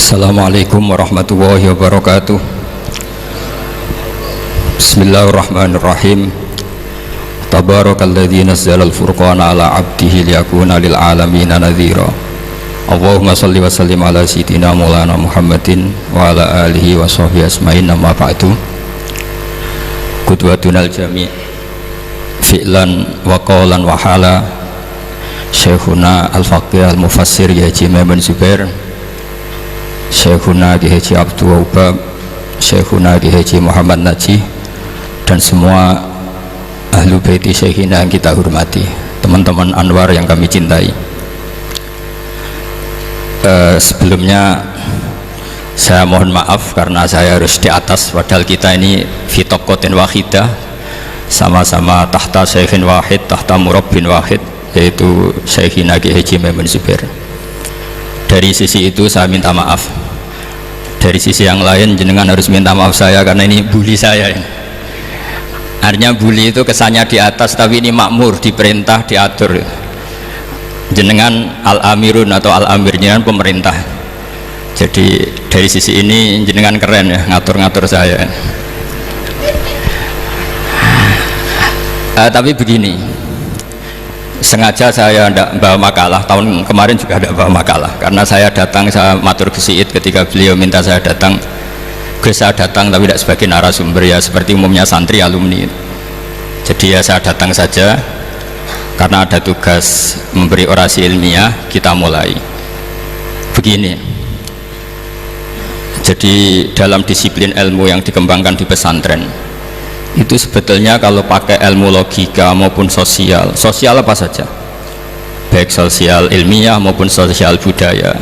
Assalamualaikum warahmatullahi wabarakatuh. Bismillahirrahmanirrahim. Tabarakalladzi nazzala al-furqana ala 'abdihi liyakuna lil 'alamin nadhira. Allahumma shalli wa sallim ala sayyidina Maulana Muhammadin wa ala alihi wa sahbihi asma'in, amma ba'du. Qudwatunal jami' fi'lan wa qawlan wa hala Syekhuna al-Faqih al-Mufassir Haji Maimun Zubair, Syekhuna Ki Haji Abdul Wahab, Syekhuna Ki Haji Muhammad Najih, dan semua ahlu baiti Syekhina yang kita hormati, teman-teman Anwar yang kami cintai. Sebelumnya saya mohon maaf karena saya harus di atas, padahal kita ini fitokotin wahidah, sama-sama tahta Syekhin wahid, tahta murabbin wahid, yaitu Syekhina Ki Haji Maimun Zubair. Dari sisi itu saya minta maaf. Dari sisi yang lain jenengan harus minta maaf saya karena ini bully saya. Artinya bully itu kesannya di atas, tapi ini makmur, diperintah, diatur. Jenengan al-amirun atau al-amir, jenengan pemerintah. Jadi dari sisi ini jenengan keren ya, ngatur-ngatur saya. Tapi begini, sengaja saya tidak bawa makalah, tahun kemarin juga tidak bawa makalah, karena saya datang, saya matur ke Syed ketika beliau minta saya datang. Saya datang tapi tidak sebagai narasumber, ya seperti umumnya santri alumni. Jadi ya saya datang saja karena ada tugas memberi orasi ilmiah. Kita mulai begini. Jadi dalam disiplin ilmu yang dikembangkan di pesantren itu sebetulnya kalau pakai ilmu logika maupun sosial apa saja, baik sosial ilmiah maupun sosial budaya,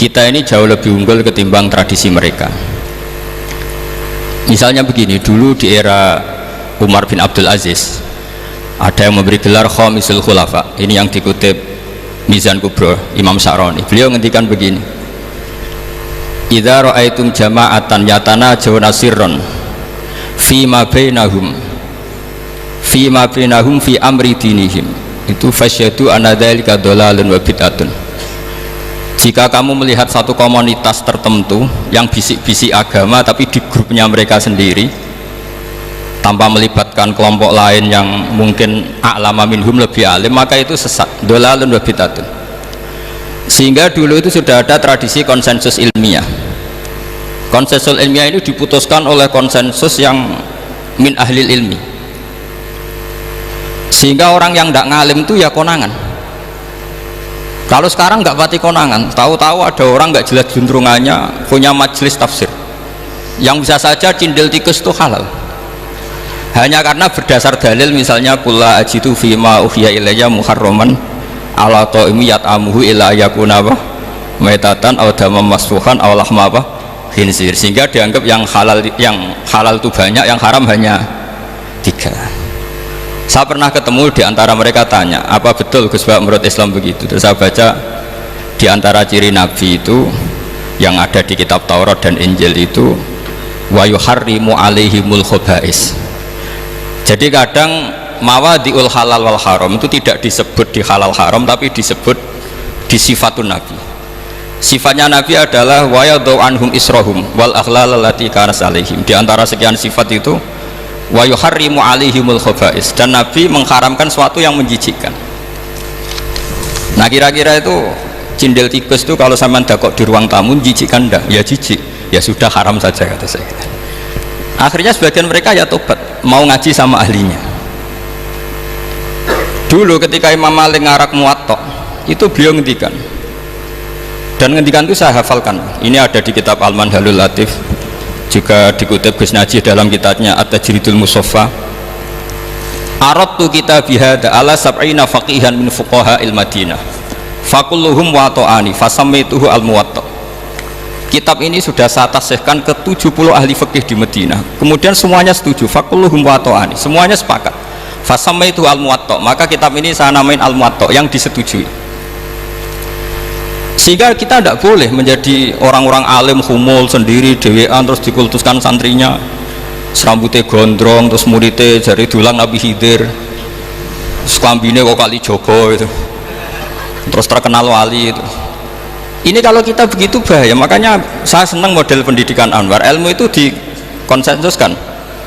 kita ini jauh lebih unggul ketimbang tradisi mereka. Misalnya begini, dulu di era Umar bin Abdul Aziz ada yang memberi gelar Khamisul Khulafa, ini yang dikutip Mizan Kubro Imam Sa'roni. Beliau ngendikan begini, idza ra'aitum jama'atan yatanajawna sirran fima bainahum fi amri dinihim, itu fasyadu anna dzalika dhalalun wa bid'atun. Jika kamu melihat satu komunitas tertentu yang bisik-bisik agama tapi di grupnya mereka sendiri tanpa melibatkan kelompok lain yang mungkin a'lama minhum, lebih alim, maka itu sesat, dhalalun wa bid'atun. Sehingga dulu itu sudah ada tradisi konsensus ilmiah. Konsensus ilmiah ini diputuskan oleh konsensus yang min ahlil ilmi, sehingga orang yang tidak ngalim itu ya konangan. Kalau sekarang nggak pati konangan, tahu-tahu ada orang nggak jelas juntrungannya punya majelis tafsir yang bisa saja cindil tikus itu halal, hanya karena berdasar dalil, misalnya kula ajitu fima uhiya ilayya muharraman ala ta'imi yat'amuhu ila yakuna maitatan aw damam masfuhan aw lahma khinsir, sehingga dianggap yang halal itu banyak, yang haram hanya 3. Saya pernah ketemu di antara mereka, tanya, apa betul Gus Bak menurut Islam begitu? Terus saya baca di antara ciri Nabi itu yang ada di kitab Taurat dan Injil itu wa yuharrimu alaihimul khaba'is. Jadi kadang mawadi'ul halal wal haram itu tidak disebut di halal haram, tapi disebut di sifatun Nabi. Sifatnya Nabi adalah wa yadau anhum israhum wal aghlal allati kanat alaihim. Di antara sekian sifat itu wa yuharrimu alaihimul khaba'is, dan Nabi mengharamkan sesuatu yang menjijikkan. Nah, kira-kira itu cindil tikus itu kalau sampean dakok di ruang tamu jijikkan enggak? Ya jijik, ya sudah haram saja, kata saya. Akhirnya sebagian mereka ya tobat, mau ngaji sama ahlinya. Dulu ketika Imam Malik ngarak Muwatta itu beliau ngendikan, dan ngendikan itu saya hafalkan, ini ada di kitab Al-Manhalul Latif, juga dikutip Gus Najih dalam kitabnya At-Tajridul Musaffa. Aradtu kitabi hadza ala sab'ina faqihan min fuqaha il-Madinah fakulluhum wata'ani fasammaituhu al-Muwatta. Kitab ini sudah saya tasihkan ke 70 ahli fikih di Madinah, kemudian semuanya setuju, fakulluhum wata'ani, semuanya sepakat, fasammaituhu al-Muwatta, maka kitab ini saya namain al-Muwatta, yang disetujui. Sehingga kita tidak boleh menjadi orang-orang alim humul sendiri dewean terus dikultuskan santrinya, serambutnya gondrong, terus muridnya jari dulang Nabi Khidir, sekambine kok kali Jogo itu, terus terkenal wali itu. Ini kalau kita begitu bahaya. Makanya saya senang model pendidikan Anwar. Ilmu itu dikonsensuskan.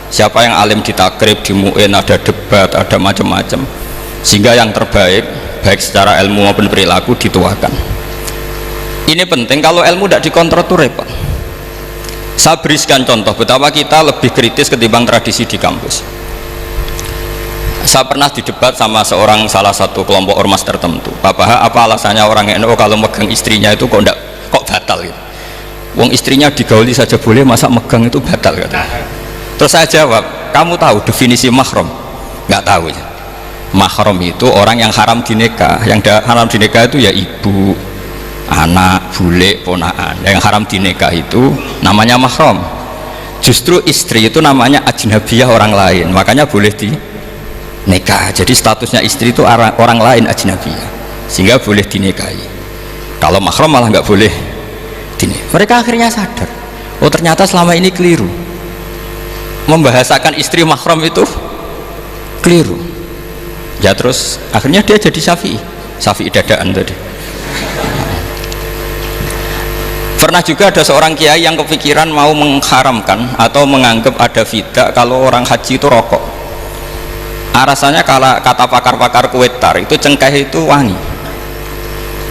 Siapa yang alim di takrib, di mu'in, ada debat, ada macam-macam. Sehingga yang terbaik, baik secara ilmu maupun perilaku dituakan. Ini penting. Kalau ilmu tidak dikontrol itu repot. Saya berikan contoh betapa kita lebih kritis ketimbang tradisi di kampus. Saya pernah didebat sama salah satu kelompok ormas tertentu. Bapak, apa alasannya orang NU kalau megang istrinya itu kok batal gitu? Wong istrinya digauli saja boleh, masa megang itu batal katanya. Terus saya jawab, kamu tahu definisi mahram? Nggak tahu ya. Mahram itu orang yang haram dinikah. Yang haram dinikah itu ya ibu, anak, bule, ponaan. Yang haram dinikah itu namanya mahram. Justru istri itu namanya ajnabiyah, orang lain. Makanya boleh nikah. Jadi statusnya istri itu orang lain, ajnabiyah, sehingga boleh dinikahi. Kalau mahram malah nggak boleh dinikahi. Mereka akhirnya sadar, oh ternyata selama ini keliru, membahasakan istri mahram itu keliru. Ya terus akhirnya dia jadi syafi'i dadaan tadi. Pernah juga ada seorang kiai yang kepikiran mau mengharamkan atau menganggap ada fidah kalau orang haji itu rokok. Rasanya kalau kata pakar-pakar kuetar itu cengkeh itu wangi.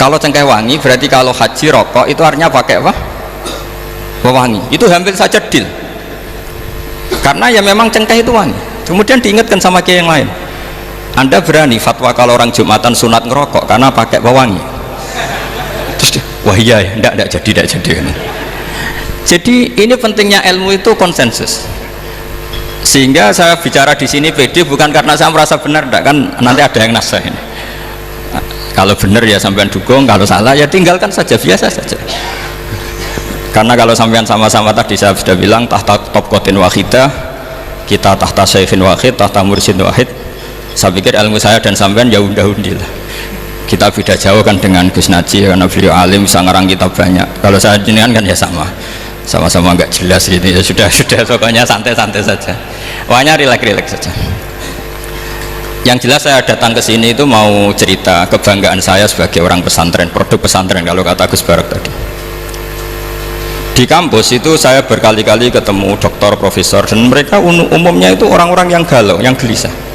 Kalau cengkeh wangi berarti kalau haji rokok itu artinya pakai apa? Wangi. Itu hampir saja deal. Karena ya memang cengkeh itu wangi. Kemudian diingatkan sama kiai yang lain. Anda berani fatwa kalau orang Jumatan sunat ngerokok karena pakai pewangi? Terus dia, wah iya ya, enggak jadi. Jadi ini pentingnya ilmu itu konsensus. Sehingga saya bicara di sini pede bukan karena saya merasa benar, enggak, kan nanti ada yang nasah ini. Nah, kalau benar ya sampean dukung, kalau salah ya tinggalkan saja, biasa saja. Karena kalau sampean sama-sama tadi saya sudah bilang tahta topkotin wahidah, kita tahta syekhin wahid, tahta mursyid wahid. Saya pikir ilmu saya dan sampean ya udah-undi lah. Kita beda jauh kan dengan Gus Najih, karena beliau alim bisa ngarang kitab banyak. Kalau saya jenengan kan ya sama-sama nggak jelas gitu ya, sudah pokoknya santai-santai saja, pokoknya rileks saja. Yang jelas saya datang ke sini itu mau cerita kebanggaan saya sebagai orang pesantren, produk pesantren kalau kata Gus Barak tadi. Di kampus itu saya berkali-kali ketemu doktor, profesor, dan mereka umumnya itu orang-orang yang galau, yang gelisah.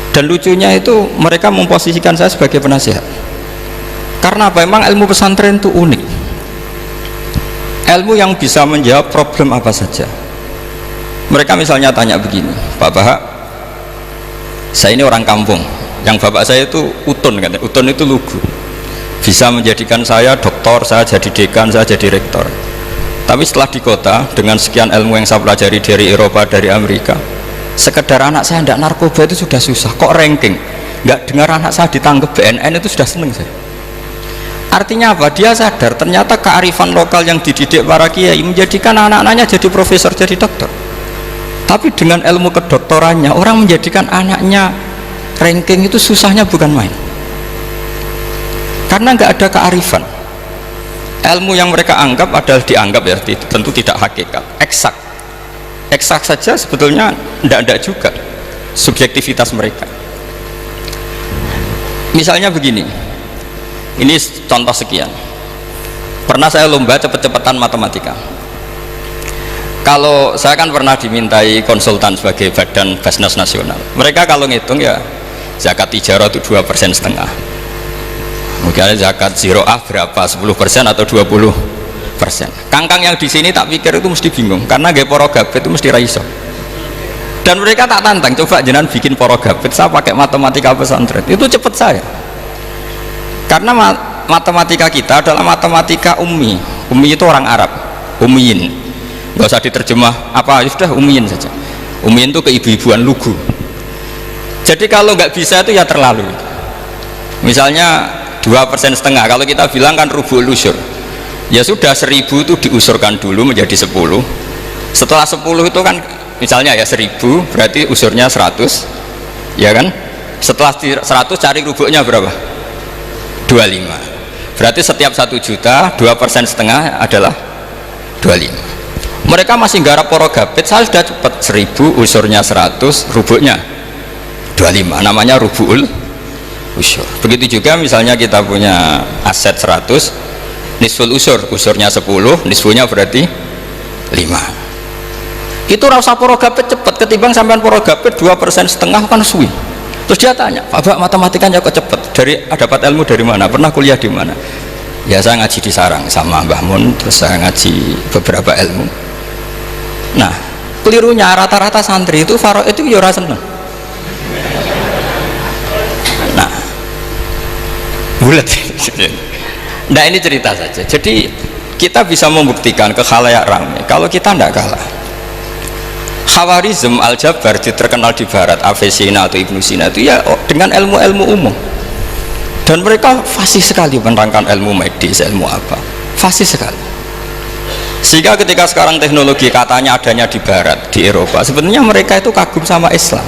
Dan lucunya itu mereka memposisikan saya sebagai penasihat. Karena apa? Memang ilmu pesantren itu unik. Ilmu yang bisa menjawab problem apa saja. Mereka misalnya tanya begini, Pak Bahak, saya ini orang kampung, yang bapak saya itu utun, kan? Utun itu lugu, bisa menjadikan saya doktor, saya jadi dekan, saya jadi rektor. Tapi setelah di kota dengan sekian ilmu yang saya pelajari dari Eropa, dari Amerika, sekedar anak saya tidak narkoba itu sudah susah, kok ranking nggak dengar anak saya ditangkap BNN itu sudah seneng saya. Artinya apa? Dia sadar ternyata kearifan lokal yang dididik para kiai menjadikan anak-anaknya jadi profesor, jadi dokter. Tapi dengan ilmu kedoktorannya orang menjadikan anaknya ranking itu susahnya bukan main. Karena nggak ada kearifan. Ilmu yang mereka anggap adalah dianggap ya, tentu tidak hakikat, eksak. Eksak saja sebetulnya tidak juga subjektivitas mereka. Misalnya begini, ini contoh sekian. Pernah saya lomba cepet-cepetan matematika. Kalau saya kan pernah dimintai konsultan sebagai badan Basnas Nasional. Mereka kalau ngitung ya zakat ijarah itu 2,5%. Mungkin zakat ziroah berapa? 10% atau 20%. Kangkang yang di sini tak pikir itu mesti bingung karena gaya porogabit itu mesti raiso. Dan mereka tak tantang, coba jenengan bikin porogabit, saya pakai matematika pesantren. Itu cepet saya. Karena matematika kita adalah matematika ummi. Ummi itu orang Arab, ummiyin. Nggak usah diterjemah apa, sudah ummiyin saja. Ummiyin itu keibu-ibuan lugu. Jadi kalau nggak bisa itu ya terlalu. Misalnya 2,5%. Kalau kita bilang kan rubul usyur. Ya sudah 1.000 itu diusurkan dulu menjadi 10. Setelah 10 itu kan misalnya ya 1.000 berarti usurnya 100, ya kan? Setelah 100 cari rubuknya berapa? 25. Berarti setiap 1 juta 2,5% adalah 25. Mereka masih garap porogabit, saya sudah cepat 1.000 usurnya 100, rubuknya 25, namanya rubul usyur. Begitu juga misalnya kita punya aset 100, nisful usurnya 10, nisfunya berarti 5. Itu rasa porogapet cepet ketimbang sampean porogapet 2,5% kan suwi. Terus dia tanya, Pak matematikanya kok cepet, dapat ilmu dari mana, pernah kuliah di mana? Ya saya ngaji di Sarang sama Mbah Mun, terus saya ngaji beberapa ilmu. Nah kelirunya rata-rata santri itu faro itu ya ora seneng. Nah bulat. Nah ini cerita saja. Jadi kita bisa membuktikan ke khalayak ramai kalau kita tidak kalah. Khawarizm Al-Jabar terkenal di barat, Avicenna atau Ibnu Sina itu ya dengan ilmu-ilmu umum, dan mereka fasih sekali menerangkan ilmu medis, ilmu apa, fasih sekali. Sehingga ketika sekarang teknologi katanya adanya di barat, di Eropa, sebenarnya mereka itu kagum sama Islam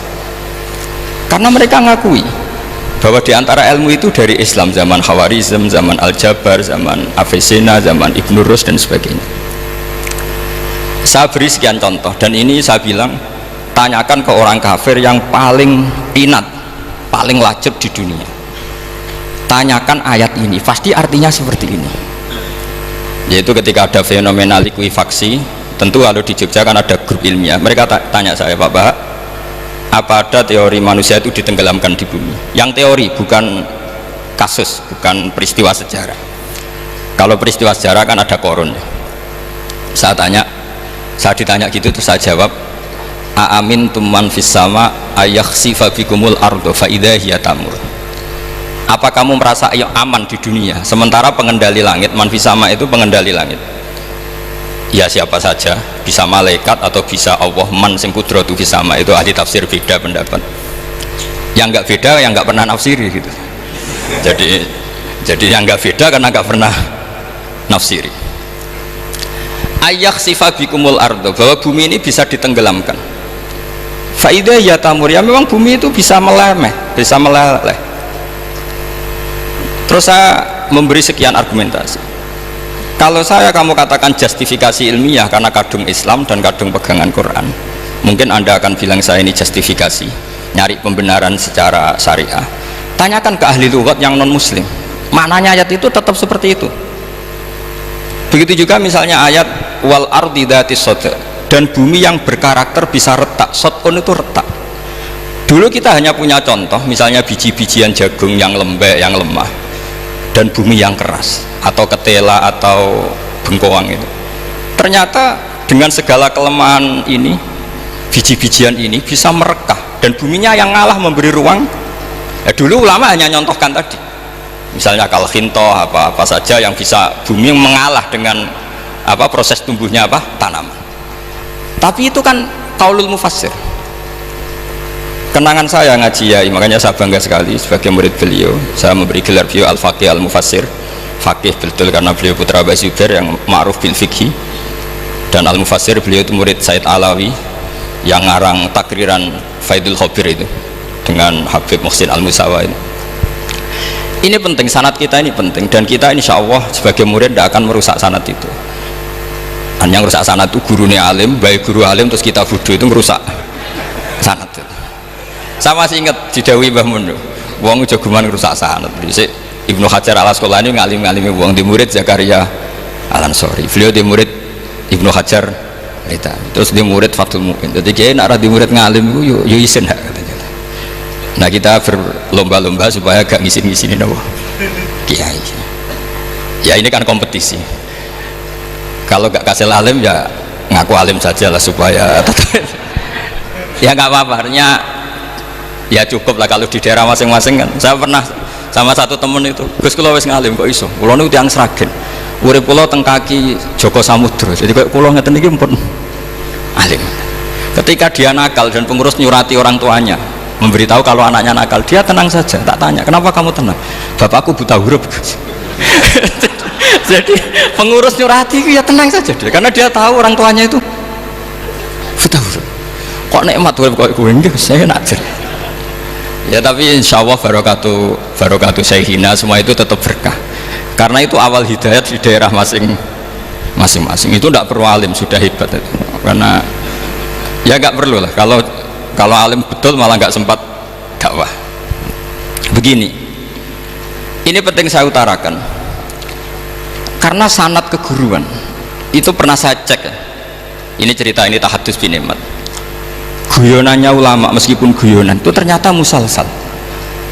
karena mereka ngakui bahwa di antara ilmu itu dari Islam, zaman Khawarizm, zaman Al-Jabar, zaman Avicenna, zaman Ibnu Rus dan sebagainya. Saya beri sekian contoh, dan ini saya bilang tanyakan ke orang kafir yang paling inat, paling lacep di dunia, tanyakan ayat ini, pasti artinya seperti ini. Yaitu ketika ada fenomena likuifaksi, tentu kalau di Jogja kan ada grup ilmiah, mereka tanya saya, Pak Bahak, apa ada teori manusia itu ditenggelamkan di bumi? Yang teori, bukan kasus, bukan peristiwa sejarah. Kalau peristiwa sejarah kan ada korun. Saya ditanya gitu, terus saya jawab, aamin tuman fis sama ayakhsifa bikumul ardo fa idza hiya tamur. Apa kamu merasa aman di dunia sementara pengendali langit, man fis sama itu pengendali langit? Ya siapa saja, bisa malaikat atau bisa Allah, man sing kudratu fis sama, itu ahli tafsir beda pendapat. Yang enggak beda yang enggak pernah nafsiri gitu. Jadi yang enggak beda karena enggak pernah nafsiri. Ayak sifat bikumul ardo, bahwa bumi ini bisa ditenggelamkan. Faidah ya tamur, ya memang bumi itu bisa meleleh. Terus saya memberi sekian argumentasi. Kalau kamu katakan justifikasi ilmiah karena kadung Islam dan kadung pegangan Quran, mungkin Anda akan bilang saya ini justifikasi, nyari pembenaran secara syariah. Tanyakan ke ahli lughat yang non muslim, maknanya ayat itu tetap seperti itu. Begitu juga misalnya ayat wal ardi dzati sodr, dan bumi yang berkarakter bisa retak. Sodkon itu retak. Dulu kita hanya punya contoh, misalnya biji-bijian jagung yang lembek, yang lemah, dan bumi yang keras, atau ketela atau bengkoang itu. Ternyata dengan segala kelemahan ini, biji-bijian ini bisa merekah, dan buminya yang ngalah memberi ruang. Dulu ulama hanya nyontohkan tadi, misalnya kalkhinto, apa saja yang bisa bumi mengalah dengan proses tumbuhnya tanaman. Tapi itu kan qaulul mufassir. Kenangan saya ngaji ya, makanya saya bangga sekali sebagai murid beliau. Saya memberi gelar beliau al-faqih al-mufassir, faqih betul karena beliau putra Abu Zubair yang ma'ruf bil fikhi, dan al-mufassir beliau itu murid Said Alawi yang ngarang takriran Faidul Khabir itu dengan Habib Muhsin al-Musawa ini. Ini penting, sanad kita ini penting, dan kita insya Allah sebagai murid tidak akan merusak sanad itu. Dan yang merusak sanad itu gurunya alim, baik guru alim terus kita bodoh, itu merusak sanad itu. Saya masih ingat didawi Mbah Mun, wong jagoan merusak sanad. Ibnu Hajar al-Asqalani ngalim-ngalimi wong, di murid Zakaria al-Ansori, beliau di murid Ibnu Hajar terus di murid Fathul Mu'in. Jadi kiai nak di murid ngalim itu yo isin hak katanya. Nah kita berlomba-lomba supaya gak ngisin-ngisinin kiai. Ya ini kan kompetisi. Kalau gak kasih alim ya ngaku alim saja lah supaya ya nggak apa-apa. Artinya ya cukup lah kalau di daerah masing-masing kan. Saya pernah sama satu temen itu, Gus kula wis ngalim kok iso. Kula niku tiyang Sragen. Urip kula teng kaki Joko Samudra. Jadi kok kula ngeten iki pun alim. Ketika dia nakal dan pengurus nyurati orang tuanya memberitahu kalau anaknya nakal, dia tenang saja. Tak tanya, kenapa kamu tenang? Bapakku buta huruf. Jadi pengurus nyurati itu ya tenang saja dia, karena dia tahu orang tuanya itu buta huruf. Kok nikmat urip kok kowe nggih, saya najar. Ya tapi insya Allah barokatuh Syekhina semua itu tetap berkah, karena itu awal hidayat di daerah masing-masing. Itu tidak perlu alim, sudah hebat itu. Karena ya nggak perlu lah, kalau alim betul malah nggak sempat dakwah. Begini, ini penting saya utarakan. karena sanad keguruan itu pernah saya cek ya. Ini cerita ini tahadus bin Nikmat, guyonannya ulama meskipun guyonan itu ternyata musalsal.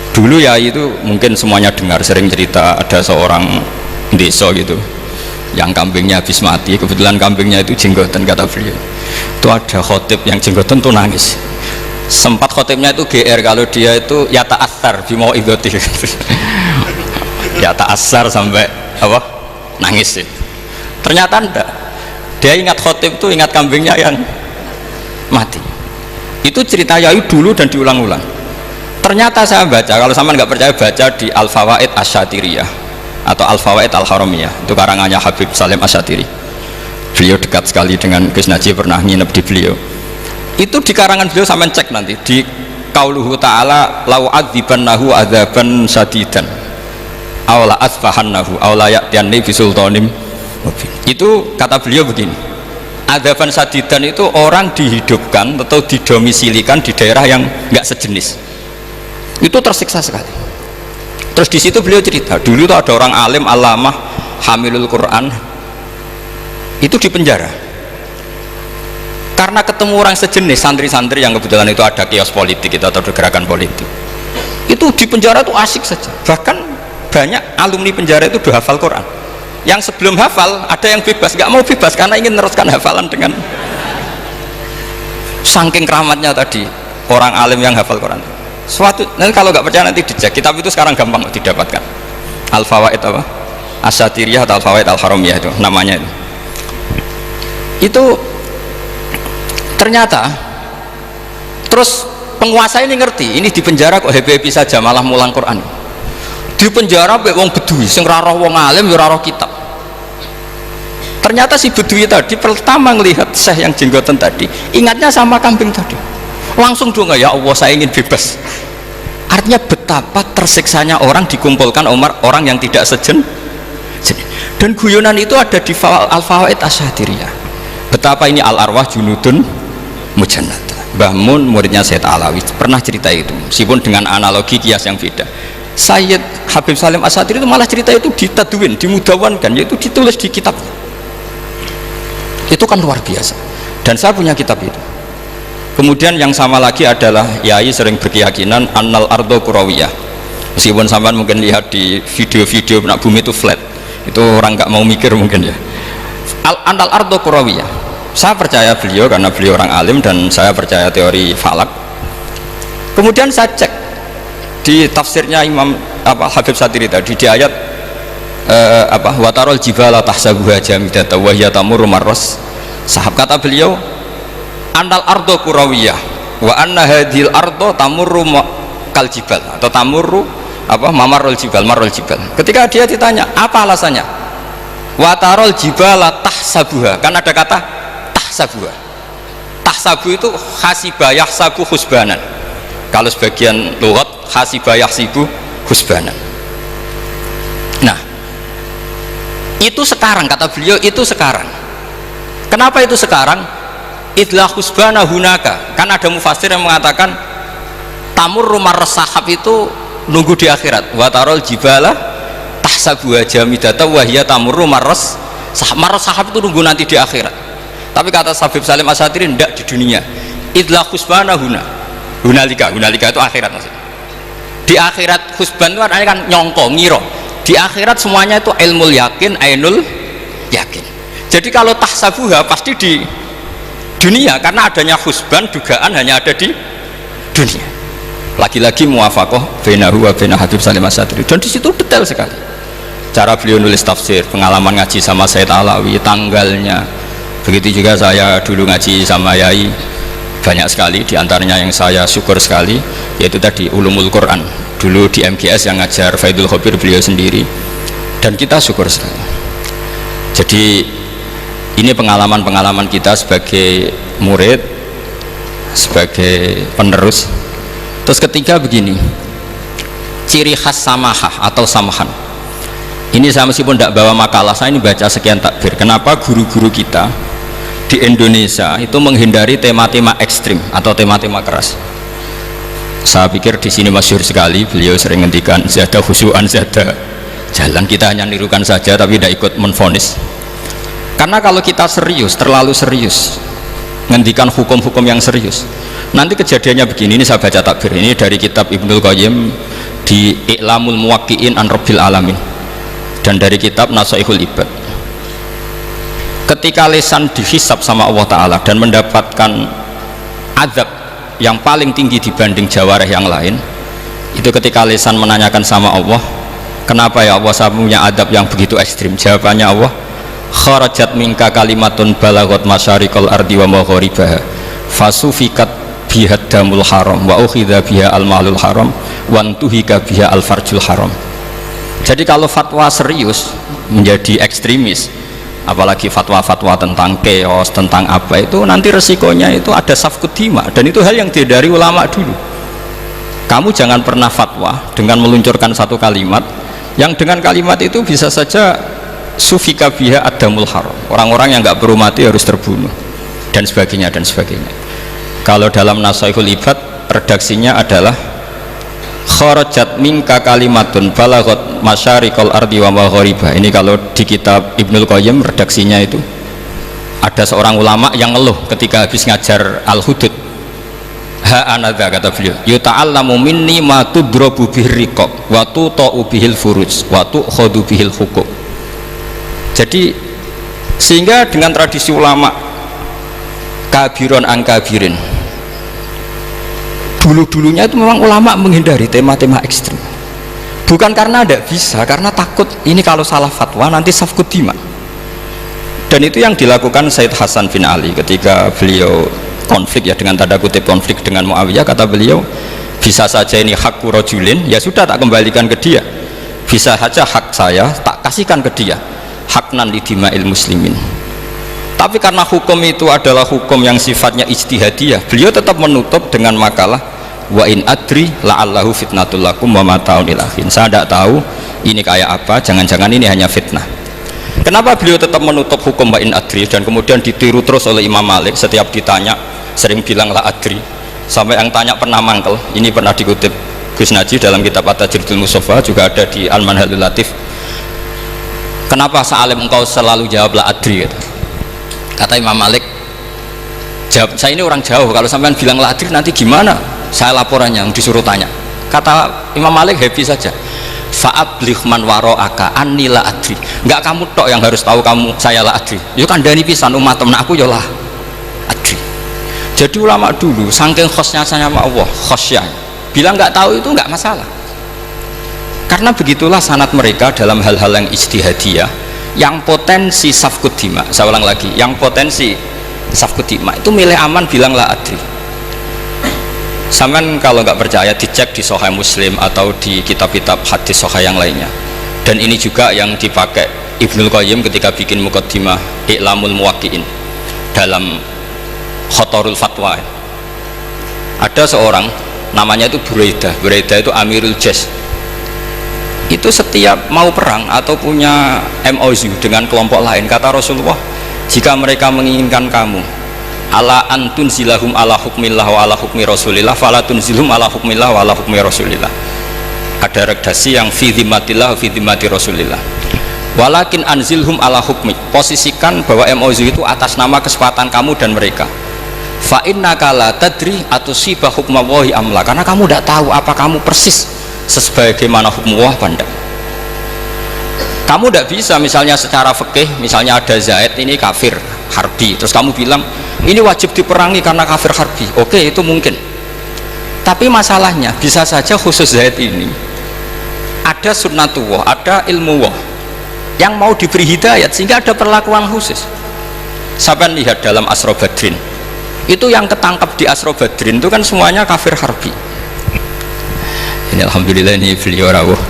Dulu ya itu mungkin semuanya dengar sering cerita ada seorang desa gitu yang kambingnya habis mati, kebetulan kambingnya itu jenggotan, kata beliau itu ada khotib yang jenggotan tuh nangis, sempat khotibnya itu GR kalau dia itu ya ta'assar bimau idoti ya ta'assar sampai apa nangis itu. Ternyata enggak, dia ingat khotib itu ingat kambingnya yang mati. Itu cerita Yayu dulu dan diulang-ulang. Ternyata saya baca, kalau sama nggak percaya baca di Al-Fawaid Asyatiriyah atau Al-Fawaid Al-Haramiyah, itu karangannya Habib Salim Asyatiri. Beliau dekat sekali dengan Gus Najib, pernah nginep di beliau. Itu di karangan beliau sampai cek nanti di qauluhu ta'ala lau adzibannahu adzaban sadidan aw la asfahannahu aw la ya'tiyanni bi sultanim mubin. Itu kata beliau begini, adzaban sadidan itu orang dihidupkan atau didomisilikan di daerah yang nggak sejenis, itu tersiksa sekali. Terus di situ beliau cerita dulu itu ada orang alim alamah hamilul Quran itu di penjara karena ketemu orang sejenis, santri-santri yang kebetulan itu ada kios politik itu atau gerakan politik, itu di penjara itu asik saja. Bahkan banyak alumni penjara itu udah hafal Quran, yang sebelum hafal ada yang bebas, nggak mau bebas karena ingin meneruskan hafalan dengan saking keramatnya tadi orang alim yang hafal Quran. Suatu nanti kalau nggak percaya nanti dicek, kitab itu sekarang gampang didapatkan, Al-Fawaid apa Asyatiriyah atau Al-Fawaid Al-Haramiyah itu namanya itu ternyata. Terus penguasa ini ngerti ini di penjara kok happy saja malah mulang Quran, di penjara be wong bedui sing ra roh wong alim ya ora roh kitab. Ternyata si bedui tadi pertama melihat syekh yang jenggotan tadi ingatnya sama kambing tadi, langsung doa, ya Allah saya ingin bebas. Artinya betapa tersiksanya orang dikumpulkan orang yang tidak sejen. Dan guyonan itu ada di Al-Fawaid Asyatiriyah. Betapa ini al-arwah junudun mujannat. Mbah Mun muridnya Sayyid Alawi pernah cerita itu, meskipun dengan analogi kias yang beda. Sayyid Habib Salim Asyatiri itu malah cerita itu ditadwin, dimudawankan, yaitu ditulis di kitab. Itu kan luar biasa. Dan saya punya kitab itu. Kemudian yang sama lagi adalah Yai sering berkeyakinan annal ardo kurawiyah, meskipun sampai mungkin lihat di video-video nak bumi itu flat, itu orang nggak mau mikir mungkin ya. Annal ardo kurawiyah, saya percaya beliau karena beliau orang alim dan saya percaya teori falak. Kemudian saya cek di tafsirnya Imam Habib Satiri tadi di ayat watarol jibala tahsabuha jamidata wa hiya tamurru marras sahab, kata beliau annal ardo kurawiyah wa anna hadhil ardo tamurru kal jibal atau tamurru mamarul jibal marul jibal. Ketika dia ditanya apa alasannya, watarol jibala tahsabuha, kan ada kata tahsabuha. Tahsabu itu hasibah yahsabu husbanan, kalau sebagian lughat hasibah yahsibu husbanan. Nah itu sekarang, kata beliau itu sekarang. Kenapa itu sekarang? Idlah husbana hunaka, kan ada mufasir yang mengatakan tamur rumah sahab itu nunggu di akhirat, watarol jibala tahsabuha jamidata wahiyya tamur rumah sahab itu nunggu nanti di akhirat. Tapi kata Habib Salim Asyatiri tidak, di dunia. Idlah husbana hunalika itu akhirat maksudnya. Di akhirat husban itu artinya kan nyongko, ngiro. Di akhirat semuanya itu ilmul yakin, ainul yakin. Jadi kalau tahsabuha pasti di dunia, karena adanya husban dugaan hanya ada di dunia. Lagi-lagi muwafaqah bainahu wa bain Habib Salim Asyatiri, dan di situ detail sekali cara beliau nulis tafsir, pengalaman ngaji sama Sayyid Alawi, tanggalnya. Begitu juga saya dulu ngaji sama Yai banyak sekali, diantaranya yang saya syukur sekali yaitu tadi Ulumul Quran, dulu di MGS yang ngajar Faidul Khobir beliau sendiri, dan kita syukur sekali. Jadi ini pengalaman-pengalaman kita sebagai murid, sebagai penerus. Terus ketiga begini, ciri khas samahah atau samahan. Ini saya meskipun tidak bawa makalah, saya ini baca sekian takbir. Kenapa guru-guru kita di Indonesia itu menghindari tema-tema ekstrim atau tema-tema keras? Saya pikir di sini masyhur sekali, beliau sering ngendikan zada khusyuan zada jalan, kita hanya nirukan saja tapi tidak ikut menvonis. Karena kalau kita serius, terlalu serius ngendikan hukum-hukum yang serius, nanti kejadiannya begini. Ini saya baca takbir ini dari kitab Ibnul Qayyim di I'lamul Muwaqqi'in an Rabbil Alamin dan dari kitab Nasaihul Ibad. Ketika lisan dihisab sama Allah Ta'ala dan mendapatkan azab yang paling tinggi dibanding jawareh yang lain, itu ketika lisan menanyakan sama Allah, kenapa ya Allah saya punya adab yang begitu ekstrim? Jawabannya Allah, kharajat minka kalimatun balagot masyariqal ardi wa magharibaha fasufikat biha damul haram wa ukhidha biha al malul haram wa antuhika biha al farjul haram. Jadi kalau fatwa serius menjadi ekstremis, apalagi fatwa-fatwa tentang chaos, tentang apa, itu nanti resikonya itu ada safkut dima, dan itu hal yang dihindari ulama dulu. Kamu jangan pernah fatwa dengan meluncurkan satu kalimat yang dengan kalimat itu bisa saja sufika biha adamul haram, orang-orang yang nggak perlu mati harus terbunuh, dan sebagainya dan sebagainya. Kalau dalam Nasaihul Ibad redaksinya adalah kharajat minka kalimatun balagot masyariqal ardi wa magharibaha. Ini kalau di kitab Ibnul Qayyim redaksinya itu ada seorang ulama yang ngeluh ketika habis ngajar Al-Hudud. Ha anadza, kata beliau, yuta'allamu minni ma tudrabu bihir riqab wa tuta'u bihil furuj wa tu'khadhu bihil huquq. Jadi sehingga dengan tradisi ulama kabiron an kabirin, dulu-dulunya itu memang ulama menghindari tema-tema ekstrim, bukan karena tidak bisa, karena takut ini kalau salah fatwa nanti safkut dima. Dan itu yang dilakukan Said Hasan bin Ali ketika beliau konflik, ya dengan tanda kutip konflik dengan Muawiyah. Kata beliau, bisa saja ini hak rajulin, ya sudah tak kembalikan ke dia, bisa saja hak saya tak kasihkan ke dia, haknan lidima'il muslimin. Tapi karena hukum itu adalah hukum yang sifatnya ijtihadiyah, beliau tetap menutup dengan makalah wa in adri la'allahu fitnatul lakum wa mata'un ilahin. Saya tidak tahu ini kayak apa, jangan-jangan ini hanya fitnah. Kenapa beliau tetap menutup hukum wa in adri dan kemudian ditiru terus oleh Imam Malik? Setiap ditanya sering bilang la adri, sampai yang tanya pernah mangkel. Ini pernah dikutip Gus Najih dalam kitab At-Tajridul Mustafa, juga ada di Al-Manhalul Latif. Kenapa Sa'alim engkau selalu jawab la adri? Kata Imam Malik, jawab, saya ini orang jauh, kalau sampean bilang la adri nanti gimana saya laporannya, yang disuruh tanya. Kata Imam Malik happy saja, fa'abligh man wara'aka anni la adri, enggak kamu tok yang harus tahu kamu saya la adri, itu kan dari pisan umat temen aku ya la adri. Jadi ulama dulu saking khosnya sama Allah, khosyah, bilang nggak tahu itu nggak masalah, karena begitulah sanad mereka dalam hal-hal yang ijtihadiyah yang potensi safkut dima. Saya ulang lagi, yang potensi safkut dima itu milih aman bilang la adri. Sampean kalau nggak percaya dicek di Sahih Muslim atau di kitab-kitab hadis sahih yang lainnya. Dan ini juga yang dipakai Ibnul Qayyim ketika bikin muqaddimah I'lamul Muwaqqi'in dalam Khotorul Fatwa. Ada seorang namanya itu Buraidah. Buraidah itu Amirul Jais. Itu setiap mau perang atau punya MOU dengan kelompok lain, kata Rasulullah, jika mereka menginginkan kamu ala antun zilahum ala hukmillah wa ala hukmi rasulillah fala tunzilhum ala hukmillah wa ala hukmi rasulillah. Ada redaksi yang fi dhimmatillah fi dhimmati rasulillah, walakin anzilhum ala hukmi, posisikan bahwa MOU itu atas nama kesepakatan kamu dan mereka. Fa innaka la tadri atusiba hukmallahi amla, karena kamu tidak tahu apa kamu persis sebagaimana hukum Allah pandang. Kamu tidak bisa misalnya secara fikih, misalnya ada Zaid ini kafir harbi, terus kamu bilang ini wajib diperangi karena kafir harbi. Oke, itu mungkin, tapi masalahnya bisa saja khusus Zaid ini ada sunnatullah, ada ilmu Allah yang mau diberi hidayat sehingga ada perlakuan khusus. Sampai lihat dalam Asra Badrin itu yang ketangkap di Asra Badrin itu kan semuanya kafir harbi. Ini alhamdulillah ini beliau rawuh.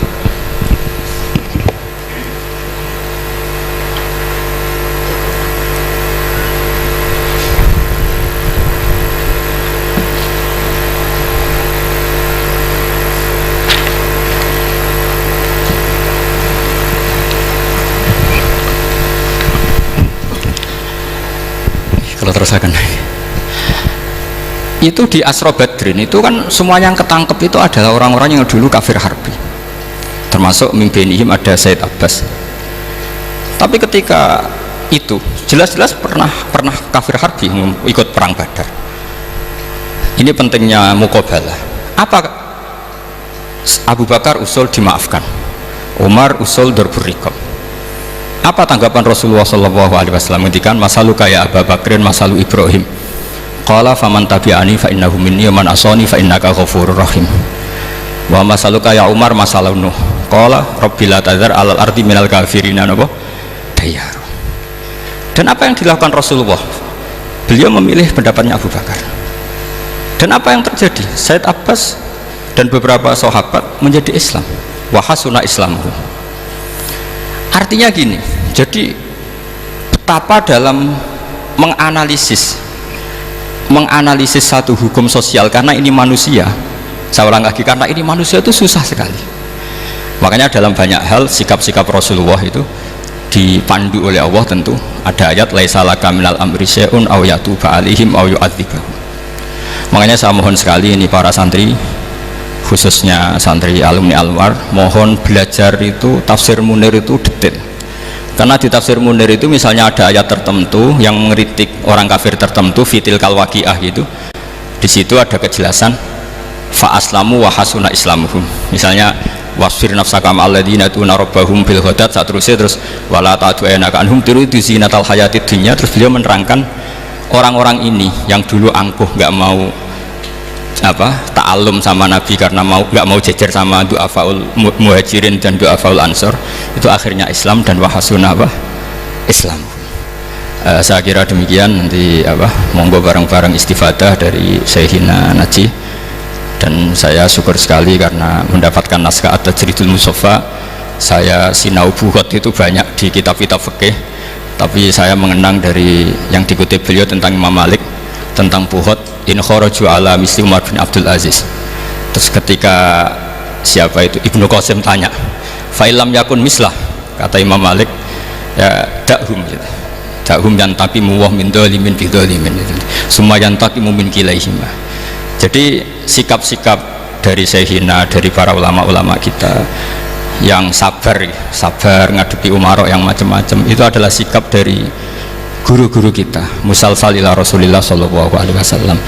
Kalau terus akan itu di Asra Badrin itu kan semua yang ketangkep itu adalah orang-orang yang dulu kafir harbi, termasuk mimpinihim ada Said Abbas. Tapi ketika itu jelas-jelas pernah kafir harbi ikut perang Badar. Ini pentingnya muqabalah. Apa Abu Bakar usul dimaafkan, Umar usul darbur riqab. Apa tanggapan Rasulullah SAW ketika masaluka ya Abu Bakrin masalu Ibrahim, qala faman tabi'ani fa innahu minni wa man asani fa innaka ghafurur rahim. Wa masaluka ya Umar masalu Nuh, qala rabbi la tadzar alal ardi minal kafirina napa dayar. Dan apa yang dilakukan Rasulullah? Beliau memilih pendapatnya Abu Bakar. Dan apa yang terjadi? Said Abbas dan beberapa sahabat menjadi Islam. Wa hasuna islamuhu. Artinya gini, jadi betapa dalam menganalisis satu hukum sosial, karena ini manusia, saya ulang lagi, karena ini manusia itu susah sekali. Makanya dalam banyak hal sikap-sikap Rasulullah itu dipandu oleh Allah. Tentu ada ayat laisa laka minal amri syai'un aw yatuba alaihim aw yu'adzibahum. Makanya saya mohon sekali ini para santri, khususnya santri alumni Alwar, mohon belajar itu tafsir Munir itu detail. Karena di tafsir Munir itu misalnya ada ayat tertentu yang mengkritik orang kafir tertentu, fitil kalwaqiah gitu. Di situ ada kejelasan fa aslamu wa hasuna islamuhum. Misalnya wasfir nafsaka ma'alladzina tuna rabbahum bil ghadat, seterusnya terus wala ta'tu'anaka anhum turidu zinatal hayatid dunya. Terus beliau menerangkan orang-orang ini yang dulu angkuh nggak mau ta'alum sama Nabi karena nggak mau jejer sama du'afaul muhajirin dan du'afaul ansor, itu akhirnya Islam dan wahasuna Islam. Saya kira demikian. Nanti monggo bareng-bareng istifadah dari Syekhina Najih. Dan saya syukur sekali karena mendapatkan naskah At-Tajridul Mushaffa. Saya sinau buhot itu banyak di kitab-kitab fikih, tapi saya mengenang dari yang dikutip beliau tentang Imam Malik, tentang buhot in kharaju ala misli Umar bin Abdul Aziz. Terus ketika siapa itu Ibnu Qasim tanya fa'ilam yakun mislah, kata Imam Malik ya dakhum gitu. Dakhum yang tapi muwah min dhalimin bi dhalimin gitu. Semua yang tapi min kilaihima. Jadi sikap-sikap dari Syekhina, dari para ulama-ulama kita yang sabar ngadepi umarok yang macam-macam, itu adalah sikap dari guru-guru kita musalsal ila Rasulillah sallallahu alaihi wasallam.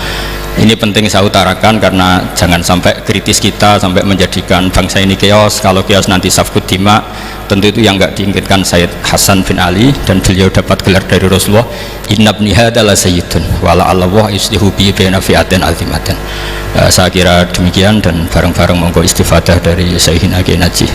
Ini penting saya utarakan karena jangan sampai kritis kita sampai menjadikan bangsa ini chaos. Kalau chaos nanti safkut dima, tentu itu yang enggak diinginkan Sayyid Hasan bin Ali, dan beliau dapat gelar dari Rasulullah inna ibni hadza la sayyidun wa la Allah yuslihu bi baina fi'atin azimatan. Saya kira demikian, dan bareng-bareng monggo istifadah dari Syekhina Najih.